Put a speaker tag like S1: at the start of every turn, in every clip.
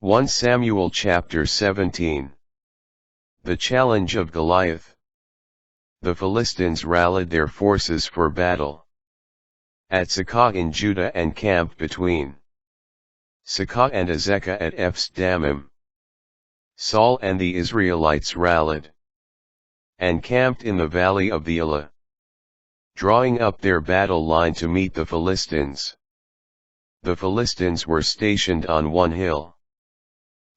S1: 1 Samuel chapter 17. The challenge of Goliath. The Philistines rallied their forces for battle at Socoh in Judah and camped between Socoh and Azekah at Ephes Dammim. Saul and the Israelites rallied and camped in the valley of the Elah, drawing up their battle line to meet the Philistines. The Philistines were stationed on one hill,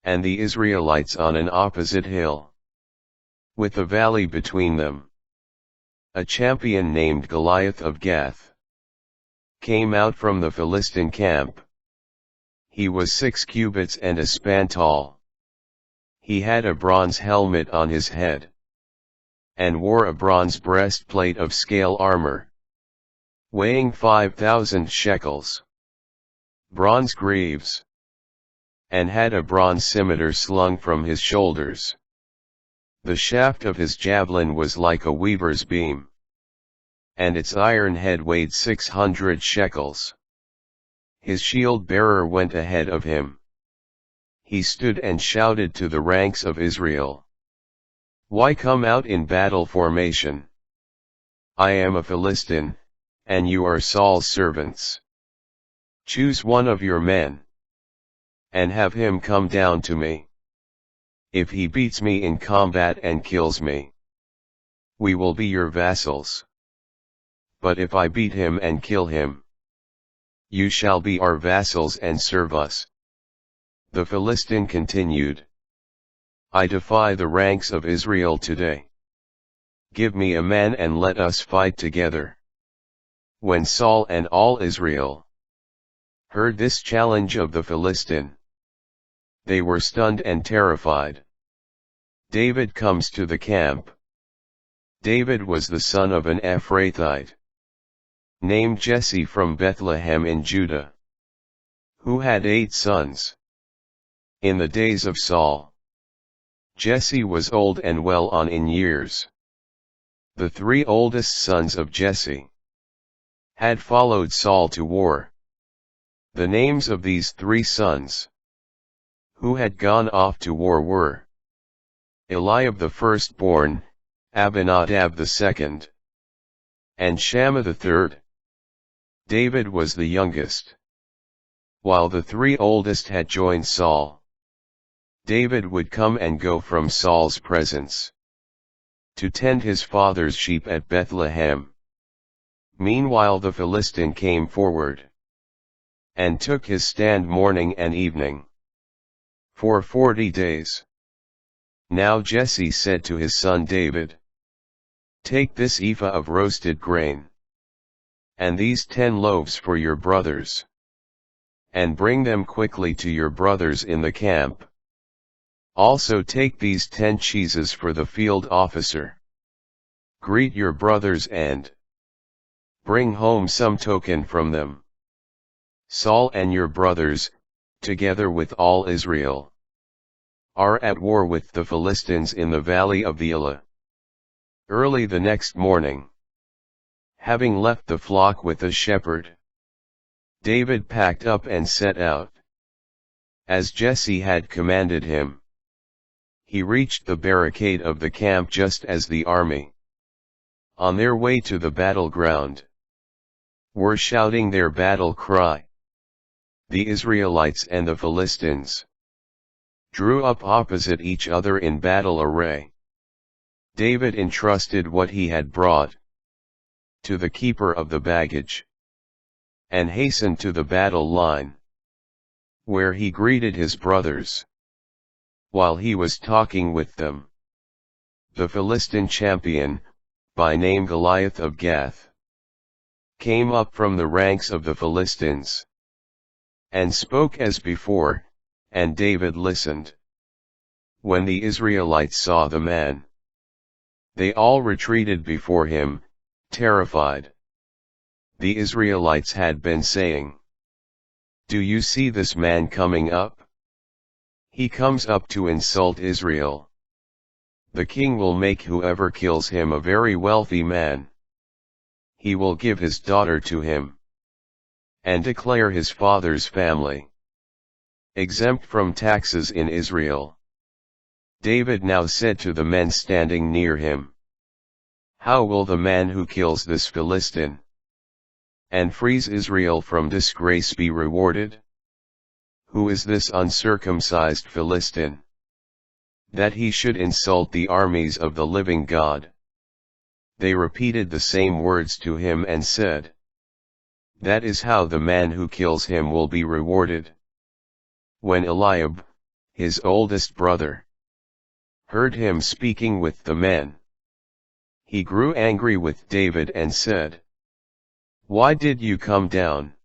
S1: and the Israelites on an opposite hill, with the valley between them. A champion named Goliath of Gath came out from the Philistine camp. He was 6 cubits and a span tall. He had a bronze helmet on his head, and wore a bronze breastplate of scale armor, weighing 5,000 shekels, bronze greaves, and had a bronze scimitar slung from his shoulders. The shaft of his javelin was like a weaver's beam, and its iron head weighed 600 shekels. His shield-bearer went ahead of him. He stood and shouted to the ranks of Israel, "Why come out in battle formation? I am a Philistine, and you are Saul's servants. Choose one of your men, and have him come down to me. If he beats me in combat and kills me, we will be your vassals. But if I beat him and kill him, you shall be our vassals and serve us." The Philistine continued, "I defy the ranks of Israel today. Give me a man and let us fight together." When Saul and all Israel heard this challenge of the Philistine, they were stunned and terrified. David comes to the camp. David was the son of an Ephrathite named Jesse from Bethlehem in Judah, who had 8 sons. In the days of Saul, Jesse was old and well on in years. The 3 oldest sons of Jesse had followed Saul to war. The names of these 3 sons who had gone off to war were Eliab the firstborn, Abinadab the second, and Shammah the third. David was the youngest. While the 3 oldest had joined Saul, David would come and go from Saul's presence to tend his father's sheep at Bethlehem. Meanwhile the Philistine came forward and took his stand morning and evening for 40 days. Now Jesse said to his son David, "Take this ephah of roasted grain, and these 10 loaves for your brothers, and bring them quickly to your brothers in the camp. Also take these 10 cheeses for the field officer. Greet your brothers and bring home some token from them. Saul and your brothers, together with all Israel, are at war with the Philistines in the valley of the Elah." Early the next morning, having left the flock with a shepherd, David packed up and set out, as Jesse had commanded him. He reached the barricade of the camp just as the army, on their way to the battleground, were shouting their battle cry. The Israelites and the Philistines drew up opposite each other in battle array. David entrusted what he had brought to the keeper of the baggage, and hastened to the battle line, where he greeted his brothers. While he was talking with them, the Philistine champion, by name Goliath of Gath, came up from the ranks of the Philistines, and spoke as before, and David listened. When the Israelites saw the man, they all retreated before him, terrified. The Israelites had been saying, "Do you see this man coming up? He comes up to insult Israel. The king will make whoever kills him a very wealthy man. He will give his daughter to him, and declare his father's family exempt from taxes in Israel. David now said to the men standing near him, "How will the man who kills this Philistine and frees Israel from disgrace be rewarded? Who is this uncircumcised Philistine, that he should insult the armies of the living God?" They repeated the same words to him and said, "That is how the man who kills him will be rewarded." When Eliab, his oldest brother, heard him speaking with the men, he grew angry with David and said, "Why did you come down?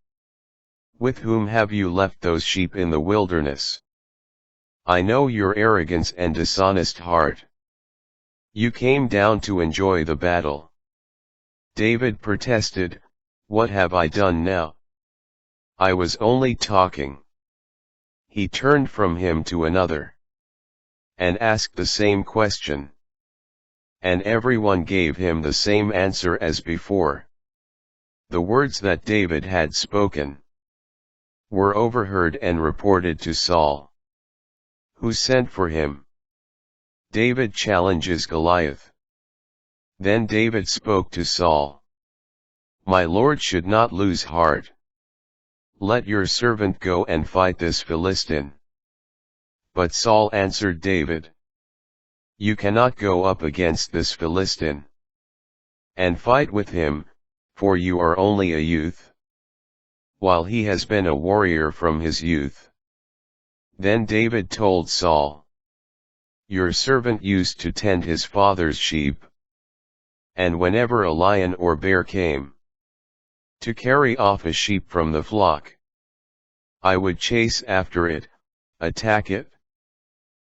S1: With whom have you left those sheep in the wilderness? I know your arrogance and dishonest heart. You came down to enjoy the battle." David protested, "What have I done now? I was only talking." He turned from him to another, and asked the same question. And everyone gave him the same answer as before. The words that David had spoken were overheard and reported to Saul, who sent for him. David challenges Goliath. Then David spoke to Saul, "My lord should not lose heart. Let your servant go and fight this Philistine." But Saul answered David, "You cannot go up against this Philistine and fight with him, for you are only a youth, while he has been a warrior from his youth." Then David told Saul, "Your servant used to tend his father's sheep, and whenever a lion or bear came to carry off a sheep from the flock, I would chase after it, attack it,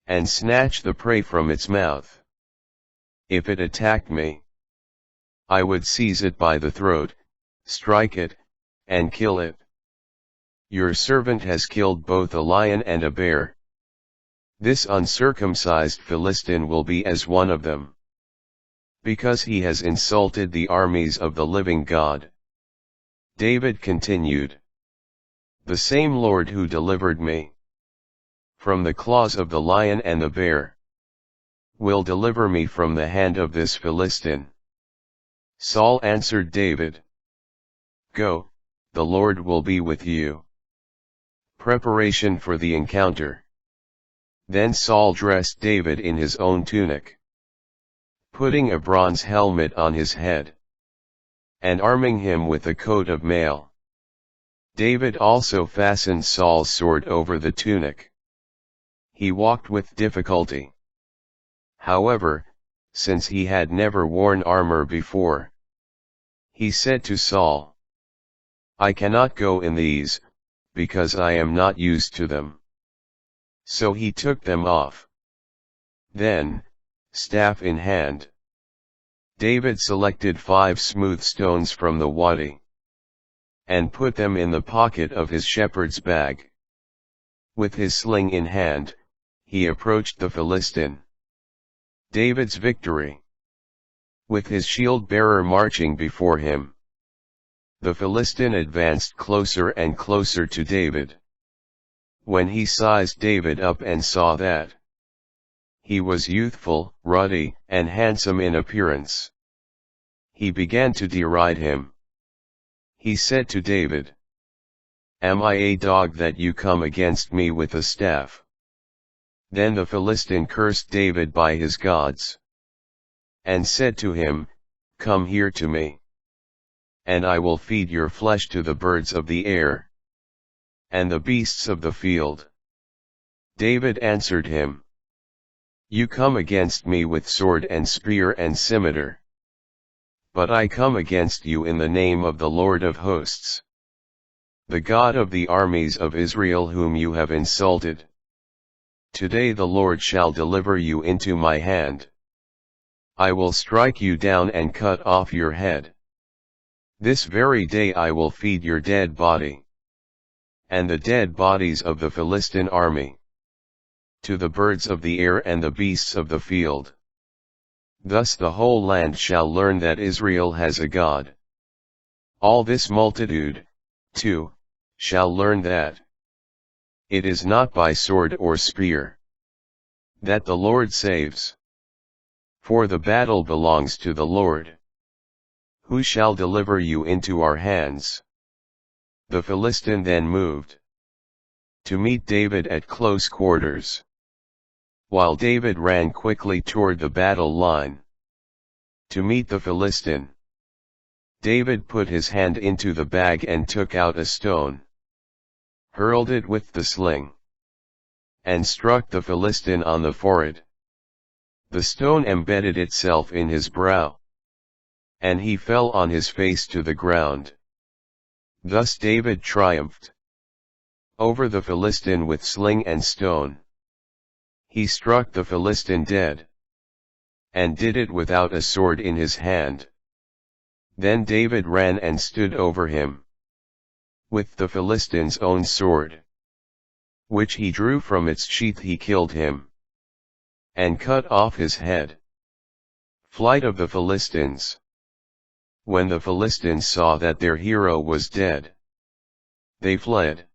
S1: and snatch the prey from its mouth. If it attacked me, I would seize it by the throat, strike it, and kill it. Your servant has killed both a lion and a bear. This uncircumcised Philistine will be as one of them, because he has insulted the armies of the living God." David continued, "The same Lord who delivered me from the claws of the lion and the bear will deliver me from the hand of this Philistine." Saul answered David, "Go, the Lord will be with you." Preparation for the encounter. Then Saul dressed David in his own tunic, putting a bronze helmet on his head, and arming him with a coat of mail. David also fastened Saul's sword over the tunic. He walked with difficulty. However, since he had never worn armor before, he said to Saul, "I cannot go in these, because I am not used to them." So he took them off. Then, staff in hand, David selected 5 smooth stones from the wadi, and put them in the pocket of his shepherd's bag. With his sling in hand, he approached the Philistine. David's victory. With his shield-bearer marching before him, the Philistine advanced closer and closer to David. When he sized David up and saw that he was youthful, ruddy, and handsome in appearance, he began to deride him. He said to David, "Am I a dog that you come against me with a staff?" Then the Philistine cursed David by his gods, and said to him, "Come here to me, and I will feed your flesh to the birds of the air, and the beasts of the field." David answered him, "You come against me with sword and spear and scimitar, but I come against you in the name of the Lord of hosts, the God of the armies of Israel whom you have insulted. Today the Lord shall deliver you into my hand. I will strike you down and cut off your head. This very day I will feed your dead body, and the dead bodies of the Philistine army, to the birds of the air and the beasts of the field. Thus the whole land shall learn that Israel has a God. All this multitude, too, shall learn that It is not by sword or spear that the Lord saves. For the battle belongs to the Lord. Who shall deliver you into our hands?" The Philistine then moved to meet David at close quarters, while David ran quickly toward the battle line to meet the Philistine. David put his hand into the bag and took out a stone, hurled it with the sling, and struck the Philistine on the forehead. The stone embedded itself in his brow, and he fell on his face to the ground. Thus David triumphed over the Philistine with sling and stone. He struck the Philistine dead, and did it without a sword in his hand. Then David ran and stood over him with the Philistine's own sword, which he drew from its sheath. He killed him and cut off his head. Flight of the Philistines. When the Philistines saw that their hero was dead, they fled.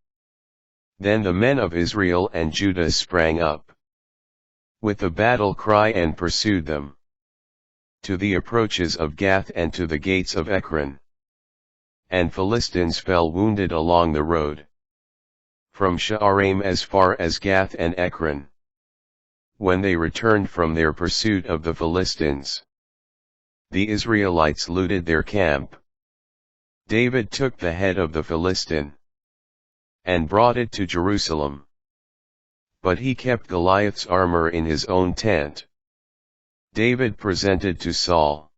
S1: Then the men of Israel and Judah sprang up with a battle cry and pursued them to the approaches of Gath and to the gates of Ekron. And Philistines fell wounded along the road from Sha'araim as far as Gath and Ekron. When they returned from their pursuit of the Philistines, the Israelites looted their camp. David took the head of the Philistine and brought it to Jerusalem. But he kept Goliath's armor in his own tent. David presented to Saul.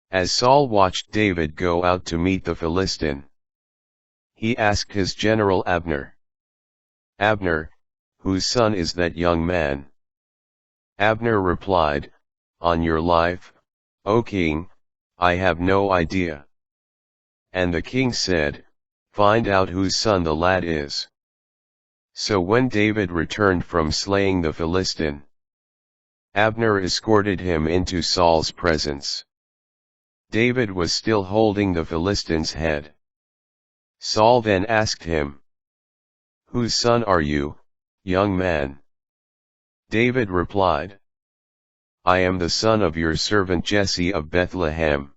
S1: As Saul watched David go out to meet the Philistine, he asked his general Abner, "Abner, whose son is that young man?" Abner replied, "On your life, O king, I have no idea." And the king said, "Find out whose son the lad is." So when David returned from slaying the Philistine, Abner escorted him into Saul's presence. David was still holding the Philistine's head. Saul then asked him, "Whose son are you, young man?" David replied, "I am the son of your servant Jesse of Bethlehem."